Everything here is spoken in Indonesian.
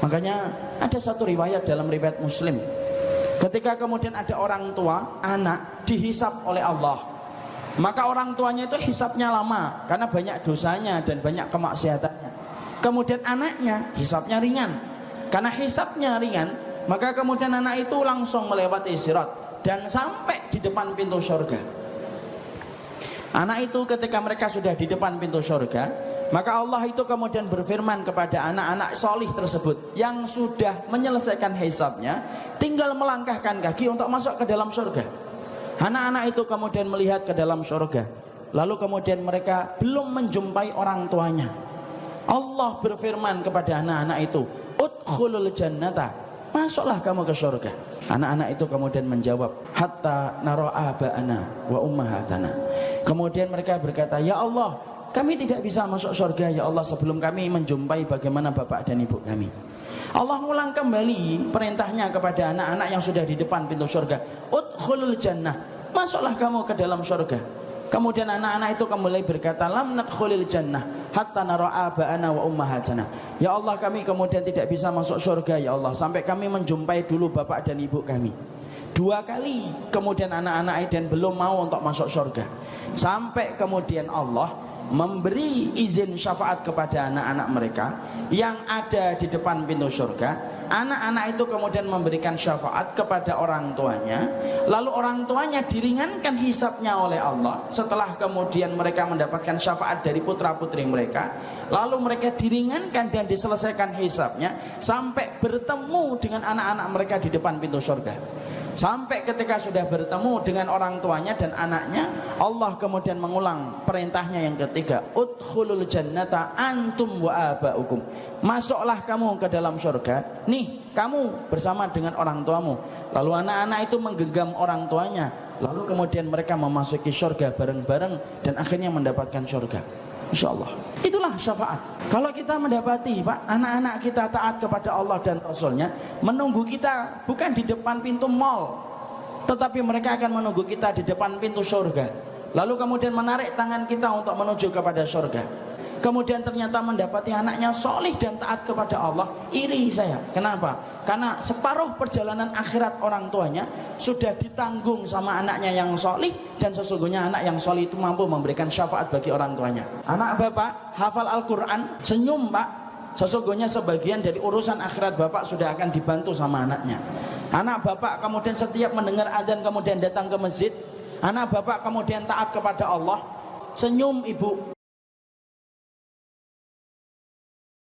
Makanya ada satu riwayat dalam riwayat Muslim, ketika kemudian ada orang tua, anak dihisap oleh Allah, maka orang tuanya itu hisapnya lama karena banyak dosanya dan banyak kemaksiatannya. Kemudian anaknya hisapnya ringan, karena hisapnya ringan maka kemudian anak itu langsung melewati sirat dan sampai di depan pintu surga. Anak itu ketika mereka sudah di depan pintu surga, maka Allah itu kemudian berfirman kepada anak-anak solih tersebut yang sudah menyelesaikan hisabnya, tinggal melangkahkan kaki untuk masuk ke dalam surga. Anak-anak itu kemudian melihat ke dalam surga, lalu kemudian mereka belum menjumpai orang tuanya. Allah berfirman kepada anak-anak itu, udkhulul jannata, masuklah kamu ke surga. Anak-anak itu kemudian menjawab, hatta nara aba'ana wa ummahatana. Kemudian mereka berkata, ya Allah, kami tidak bisa masuk surga ya Allah sebelum kami menjumpai bagaimana bapak dan ibu kami. Allah ulang kembali perintahnya kepada anak-anak yang sudah di depan pintu surga, udkhulul jannah, masuklah kamu ke dalam surga. Kemudian anak-anak itu kembali berkata, lam nadkhulil jannah hatta nara aba'ana wa ummahatana. Ya Allah, kami kemudian tidak bisa masuk surga ya Allah sampai kami menjumpai dulu bapak dan ibu kami. 2 kali kemudian anak-anak Eden belum mau untuk masuk surga, sampai kemudian Allah memberi izin syafaat kepada anak-anak mereka yang ada di depan pintu surga. Anak-anak itu kemudian memberikan syafaat kepada orang tuanya, lalu orang tuanya diringankan hisabnya oleh Allah setelah kemudian mereka mendapatkan syafaat dari putra-putri mereka. Lalu mereka diringankan dan diselesaikan hisabnya sampai bertemu dengan anak-anak mereka di depan pintu surga. Sampai ketika sudah bertemu dengan orang tuanya dan anaknya, Allah kemudian mengulang perintahnya yang ketiga, udkhulul jannata antum wa aba'ukum, masuklah kamu ke dalam surga, nih kamu bersama dengan orang tuamu. Lalu anak-anak itu menggenggam orang tuanya, lalu kemudian mereka memasuki surga bareng-bareng dan akhirnya mendapatkan surga. Insya Allah. Itulah syafaat. Kalau kita mendapati Pak, anak-anak kita taat kepada Allah dan Rasulnya, menunggu kita bukan di depan pintu mall, tetapi mereka akan menunggu kita di depan pintu surga. Lalu kemudian menarik tangan kita untuk menuju kepada surga. Kemudian ternyata mendapati anaknya solih dan taat kepada Allah, iri saya. Kenapa? Karena separuh perjalanan akhirat orang tuanya sudah ditanggung sama anaknya yang solih, dan sesungguhnya anak yang solih itu mampu memberikan syafaat bagi orang tuanya. Anak bapak hafal Al-Quran, senyum Pak, sesungguhnya sebagian dari urusan akhirat bapak sudah akan dibantu sama anaknya. Anak bapak kemudian setiap mendengar adzan kemudian datang ke masjid. Anak bapak kemudian taat kepada Allah, senyum ibu,